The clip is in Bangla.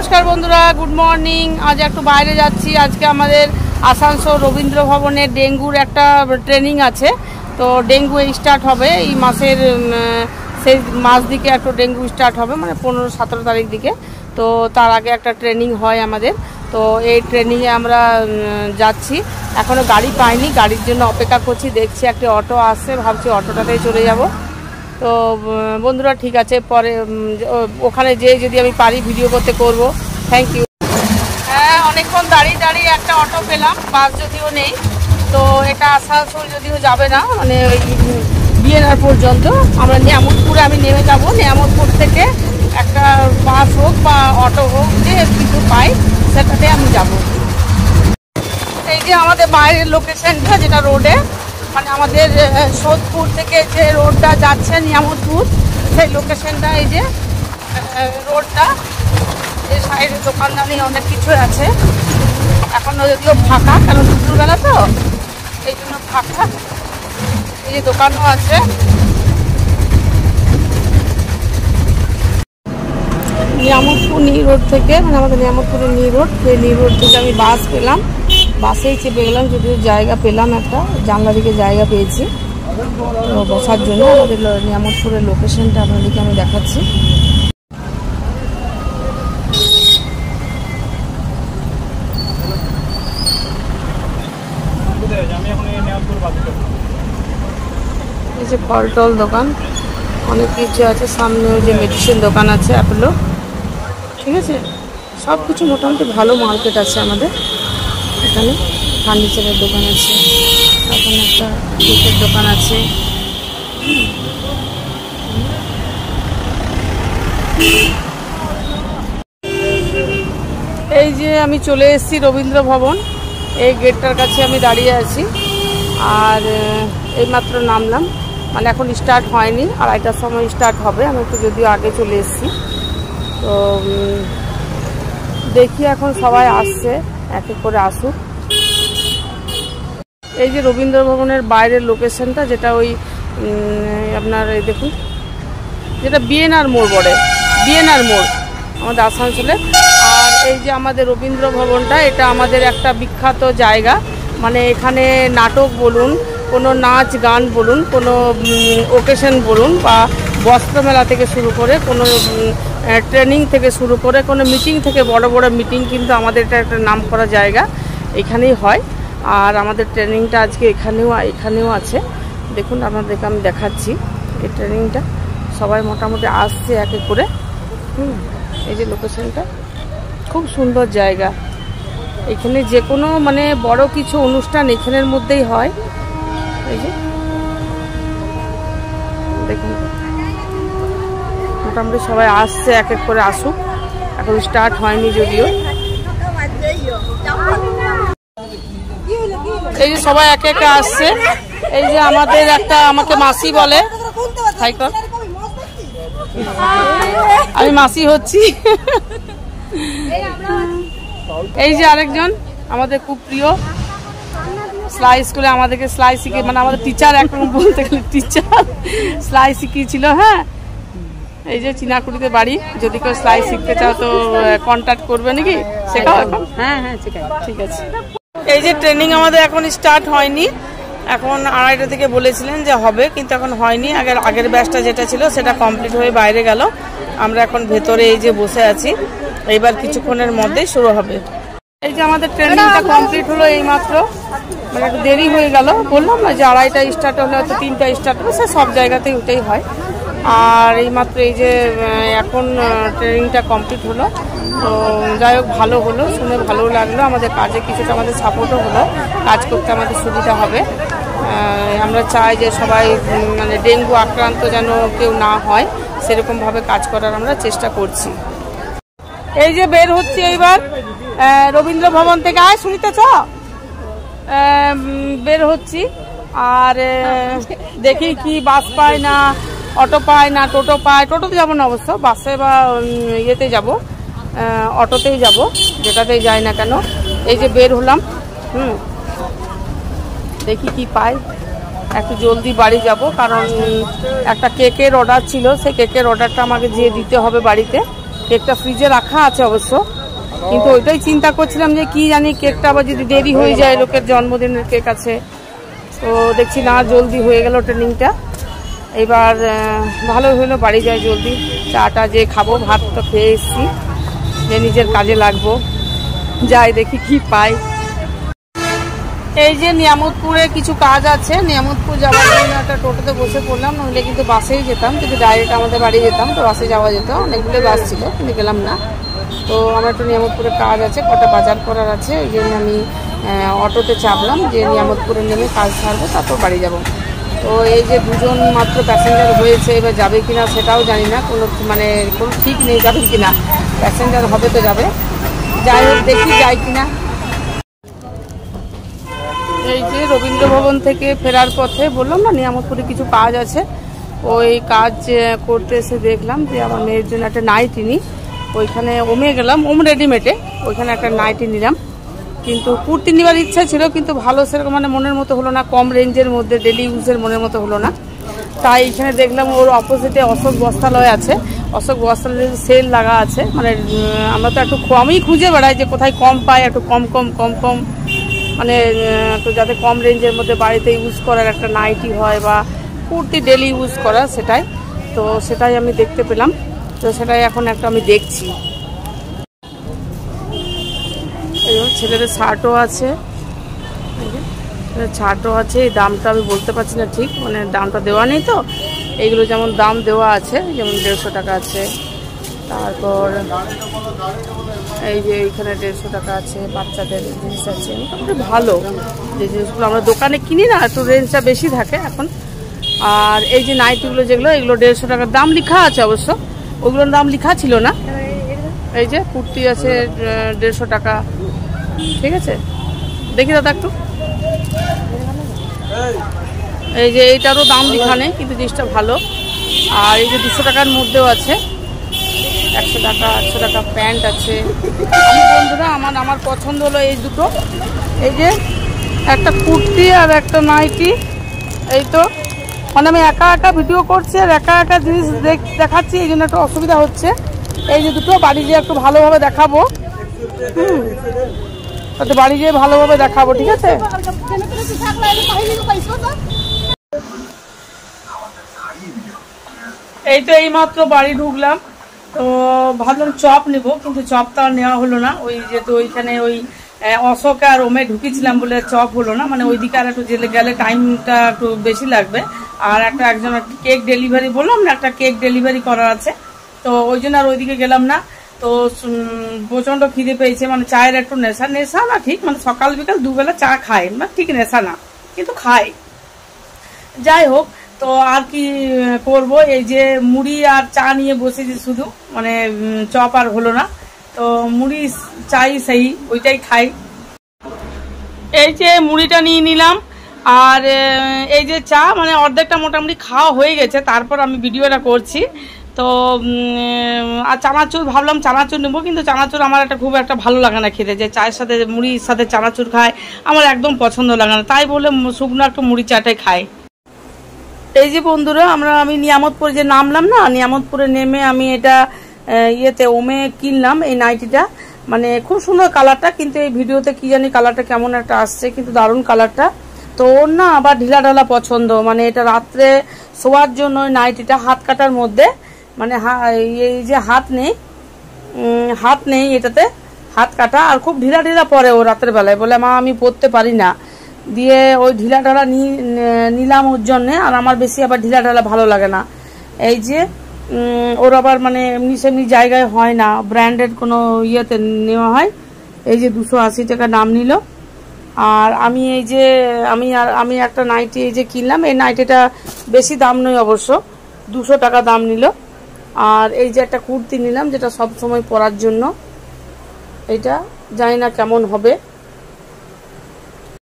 নমস্কার বন্ধুরা, গুড মর্নিং। আজ একটু বাইরে যাচ্ছি। আজকে আমাদের আসানসোল রবীন্দ্র ভবনে ডেঙ্গুর একটা ট্রেনিং আছে। তো ডেঙ্গু স্টার্ট হবে এই মাসের সেই মাস দিকে একটু ডেঙ্গু স্টার্ট হবে, মানে 15-17 তারিখ দিকে। তো তার আগে একটা ট্রেনিং হয় আমাদের। তো এই ট্রেনিংয়ে আমরা যাচ্ছি। এখনও গাড়ি পাইনি, গাড়ির জন্য অপেক্ষা করছি। দেখছি একটা অটো আসছে, ভাবছি অটোটাতেই চলে যাব। তো বন্ধুরা ঠিক আছে, পরে ওখানে যেয়ে যদি আমি পারি ভিডিও করতে করব। Thank you. হ্যাঁ, অনেকক্ষণ দাঁড়িয়ে একটা অটো পেলাম, বাস যদিও নেই। তো এটা আসানসোল যদিও যাবে না, মানে ওই বিএনআর পর্যন্ত। আমরা নিয়ামতপুরে আমি নেমে যাব। নিয়ামতপুর থেকে একটা বাস হোক বা অটো হোক, যে কিছু পাই সেটাতে আমি যাব। এই যে আমাদের বাইরের লোকেশনটা, যেটা রোডে, মানে আমাদের সোদপুর থেকে যে রোডটা যাচ্ছে নিয়ামতপুর, সেই লোকেশনটা। এই যে রোডটা, এই সাইডে দোকানদানি অনেক কিছু আছে। এখনও যদিও ফাঁকা, কারণ দুপুরবেলা তো, এই জন্য ফাঁকা। এই যে দোকানও আছে। নিয়ামতপুর নিউ রোড থেকে, মানে আমাদের নিয়ামতপুরের নিউ রোড, সেই নিউ রোড থেকে আমি বাস পেলাম। বাসেই চেপে গেলাম, যদিও জায়গা পেলাম, একটা জানলা দিকে জায়গা পেয়েছি বসার জন্য। আমাদের নিয়ামতপুরের লোকেশনটা আপনাদেরকে আমি দেখাচ্ছি। এই যে ফল টল দোকান, অনেক কিছু আছে। সামনে ওই যে মেডিসিন দোকান আছে, অ্যাপোলো। ঠিক আছে, সব কিছু মোটামুটি ভালো মার্কেট আছে আমাদের এখানে। ফার্নিচারের দোকান আছে, এখন একটা কেকের দোকান আছে। এই যে আমি চলে এসেছি রবীন্দ্র ভবন। এই গেটটার কাছে আমি দাঁড়িয়ে আছি। আর এইমাত্র নামলাম, মানে এখন স্টার্ট হয়নি, 2:30টার সময় স্টার্ট হবে। আমি একটু যদিও আগে চলে এসেছি। তো দেখি এখন সবাই আসছে, এক এক করে আসুক। এই যে রবীন্দ্র ভবনের বাইরের লোকেশনটা, যেটা ওই আপনার এই দেখুন, যেটা বিএনআর মোড় বলে, বিএনআর মোড় আমাদের আসানসোলে। আর এই যে আমাদের রবীন্দ্র ভবনটা, এটা আমাদের একটা বিখ্যাত জায়গা। মানে এখানে নাটক বলুন, কোনো নাচ গান বলুন, কোনো ওকেশন বলুন, বা বস্ত্রমেলা থেকে শুরু করে, কোনো ট্রেনিং থেকে শুরু করে, কোনো মিটিং থেকে বড় বড় মিটিং, কিন্তু আমাদের এটা একটা নাম করা জায়গা, এখানেই হয়। আর আমাদের ট্রেনিংটা আজকে এখানেও আছে। দেখুন, আপনাদেরকে আমি দেখাচ্ছি এই ট্রেনিংটা। সবাই মোটামুটি আসছে এক এক করে। এই যে লোকেশনটা, খুব সুন্দর জায়গা। এখানে যে কোনো মানে বড় কিছু অনুষ্ঠান এখানের মধ্যেই হয়। এই যে দেখুন, মোটামুটি সবাই আসছে, এক এক করে আসুক। এখন স্টার্ট হয়নি যদিও। এই যে সবাই এক এক আসছে। এই যে আমাদের একটা, আমাকে মাসি বলে, আমি মাসি হচ্ছি। এই যে আরেকজন আমাদের খুব প্রিয়, সেলাই স্কুলে আমাদেরকে সেলাই শিখে, মানে আমাদের টিচার, এখন বলতে গেলে টিচার, সেলাই শিখিয়েছিল। হ্যাঁ, এই যে চিনাকুড়িতে বাড়ি। যদি কেউ সেলাই শিখতে চাও তো কন্ট্যাক্ট করবে নাকি? শেখাও এখন? হ্যাঁ হ্যাঁ, শেখাই। ঠিক আছে। এই যে ট্রেনিং আমাদের এখন স্টার্ট হয়নি। এখন 2:30 থেকে বলেছিলেন যে হবে, কিন্তু এখন হয়নি। আগের ব্যাচটা যেটা ছিল সেটা কমপ্লিট হয়ে বাইরে গেল। আমরা এখন ভেতরে এই যে বসে আছি। এইবার কিছুক্ষণের মধ্যেই শুরু হবে। এই যে আমাদের ট্রেনিংটা কমপ্লিট হলো এইমাত্র, মানে একটু দেরি হয়ে গেল। বললাম না যে 2:30টায় স্টার্ট হলে হয়তো 3টায় স্টার্ট হবে, সে সব জায়গাতেই ওটাই হয়। আর এইমাত্র এই যে এখন ট্রেনিংটা কমপ্লিট হলো। তো যাই হোক, ভালো হলো, শুনে ভালো লাগলো। আমাদের কাজে কিছুটা আমাদের সাপোর্টও হলো, কাজ করতে আমাদের সুবিধা হবে। আমরা চাই যে সবাই মানে ডেঙ্গু আক্রান্ত যেন কেউ না হয়, সেরকমভাবে কাজ করার আমরা চেষ্টা করছি। এই যে বের হচ্ছে এইবার রবীন্দ্র ভবন থেকে। আয় শুনিতেছ, বের হচ্ছি। আর দেখি কি বাস পায় না অটো পায় না টোটো পায়। টোটোতে যাবো না অবশ্য, বাসে বা ইয়েতে যাব, অটোতেই যাব, যেটাতেই যাই না কেন। এই যে বের হলাম। দেখি কি পাই। একটু জলদি বাড়ি যাব, কারণ একটা কেকের অর্ডার ছিল, সেই কেকের অর্ডারটা আমাকে যেয়ে দিতে হবে বাড়িতে। কেকটা ফ্রিজে রাখা আছে অবশ্য, কিন্তু ওইটাই চিন্তা করছিলাম যে কি জানি কেকটা আবার যদি দেরি হয়ে যায়, লোকের জন্মদিনের কেক আছে। তো দেখছি না, জলদি হয়ে গেল ট্রেনিংটা। এবার ভালো হলো, বাড়ি যাই জলদি, চাটা যে খাবো, ভাত তো খেয়ে এসছি, যে নিজের কাজে লাগবো, যাই দেখি কি পাই। এই যে নিয়ামতপুরে কিছু কাজ আছে, নিয়ামতপুর যাওয়ার জন্য একটা টোটোতে বসে পড়লাম, নইলে কিন্তু বাসেই যেতাম, কিন্তু ডাইরেক্ট আমাদের বাড়ি যেতাম, তো বাসে যাওয়া যেত, অনেকগুলো বাস ছিল কিন্তু গেলাম না। তো আমার একটু নিয়ামতপুরে কাজ আছে, কটা বাজার করার আছে, এই জন্য আমি অটোতে চাপলাম যে নিয়ামতপুরে নেমে কাজ ছাড়বো, তারপর বাড়ি যাব। তো এই যে 2জন মাত্র প্যাসেঞ্জার হয়েছে, এবার যাবে কিনা সেটাও জানি না, কোনো ঠিক নেই যাবে কিনা, প্যাসেঞ্জার হবে তো যাবে, যাই হোক দেখি যাই কিনা। এই যে রবীন্দ্র ভবন থেকে ফেরার পথে বললাম না নিয়ামতপুরে কিছু কাজ আছে, ওই কাজ করতে এসে দেখলাম যে আমার মেয়ের জন্য একটা নাইটি নিই, ওইখানে ওমে গেলাম, ওম রেডিমেডে, ওইখানে একটা নাইটি নিলাম। কিন্তু কুর্তি নেওয়ার ইচ্ছা ছিল, কিন্তু ভালো সেরকম মানে মনের মতো হলো না, কম রেঞ্জের মধ্যে ডেলি ইউজের মনের মতো হলো না। তাই এখানে দেখলাম ওর অপোজিটে অশোক বস্ত্রালয় আছে, অশোক বস্ত্রালয়ের সেল লাগা আছে, মানে আমরা তো একটু কমই খুঁজে বেড়াই যে কোথায় কম পাই, একটু কম মানে একটু যাতে কম রেঞ্জের মধ্যে বাড়িতে ইউজ করার একটা নাইটি হয় বা কুর্তি ডেলি ইউজ করা, সেটাই আমি দেখতে পেলাম। তো সেটাই এখন একটা আমি দেখছি। ছেলেদের শার্টও আছে, এই দামটা আমি বলতে পারছি না ঠিক, মানে দামটা দেওয়া নেই তো, এইগুলো যেমন দাম দেওয়া আছে, যেমন 150 টাকা আছে, তারপর এই যে এইখানে 150 টাকা আছে, বাচ্চাদের জিনিস আছে, মোটামুটি ভালো যে জিনিসগুলো আমরা দোকানে কিনি না, একটু রেঞ্জটা বেশি থাকে এখন। আর এই যে নাইটিগুলো যেগুলো, এগুলো 150 টাকার দাম লেখা আছে, অবশ্য ওগুলোর দাম লেখা ছিল না। এই যে কুর্তি আছে 150 টাকা, ঠিক আছে, দেখি দাদা একটু। এই যে এইটারও দাম লেখা নেই, কিন্তু জিনিসটা ভালো। আর এই যে 200 টাকার মধ্যেও আছে, 100 টাকা প্যান্ট আছে। আমি বন্ধুরা আমার পছন্দ হলো এই দুটো, এই যে একটা কুর্তি আর একটা নাইটি। এই তো মানে আমি একা ভিডিও করছি আর একা জিনিস দেখাচ্ছি, এই জন্য একটু অসুবিধা হচ্ছে। এই যে দুটো বাড়ি যেয়ে একটু ভালোভাবে দেখাবো, বাড়ি যেয়ে ভালোভাবে দেখাবো, ঠিক আছে। এই তো এইমাত্র বাড়ি ঢুকলাম, তো ভাবলাম চপ নেব, কিন্তু চপ তো আর নেওয়া হলো না। ওই যেহেতু ওইখানে ওই অশোকে আর ওমে ঢুকেছিলাম বলে চপ হলো না, মানে ওইদিকে আর একটু গেলে টাইমটা একটু বেশি লাগবে। আর একজন কেক ডেলিভারি বললাম না, একটা কেক ডেলিভারি করার আছে, তো ওই জন্য আর ওইদিকে গেলাম না। তো প্রচন্ড খিদে পেয়েছে, মানে চায়ের একটু নেশা না ঠিক, মানে সকাল বিকাল দুবেলা চা খায় না, ঠিক নেশা না কিন্তু খায়। যাই হোক, তো আর কি করব, এই যে মুড়ি আর চা নিয়ে বসেছি শুধু, মানে চপ আর হলো না, তো মুড়ি চাই সেই ওইটাই খাই। এই যে মুড়িটা নিয়ে নিলাম, আর এই যে চা, মানে অর্ধেকটা মোটামুটি খাওয়া হয়ে গেছে, তারপর আমি ভিডিওটা করছি। তো আর চানাচুর ভাবলাম চানাচুর নেবো, কিন্তু চানাচুর আমার খুব একটা ভালো লাগে না খেতে, যে চায়ের সাথে মুড়ির সাথে চানাচুর খায় আমার একদম পছন্দ লাগে না, তাই বলে শুকনো একটু মুড়ি চাটাই খাই। এই যে বন্ধুরা আমি নিয়ামতপুরে যে নামলাম না, নিয়ামতপুরে নেমে আমি এটা ইয়েতে ওমে কিনলাম এই নাইটিটা, মানে খুব সুন্দর কালারটা, কিন্তু এই ভিডিওতে কি জানি কালারটা কেমন একটা আসছে, কিন্তু দারুণ কালারটা। তো ওর না আবার ঢিলা পছন্দ, মানে এটা রাত্রে শোয়ার জন্য নাইটিটা হাত কাটার মধ্যে, মানে এই যে হাত নেই এটাতে, হাত কাটা, আর খুব ঢিলা পরে ও রাতের বেলায়, বলে মা আমি পরতে পারি না, দিয়ে ওই ঢিলা নিলাম ওর জন্যে। আর আমার বেশি আবার ঢিলা ভালো লাগে না, এই যে ওর আবার মানে এমনি জায়গায় হয় না, ব্র্যান্ডেড কোনো ইয়েতে নেওয়া হয়। এই যে 280 টাকা দাম নিল। আর আমি এই যে আমি একটা নাইটি এই যে কিনলাম, এই নাইটিটা বেশি দাম নয় অবশ্য, 200 টাকা দাম নিল। আর এই যে একটা কুর্তি নিলাম, যেটা সব সময় পরার জন্য, এটা জানি না কেমন হবে।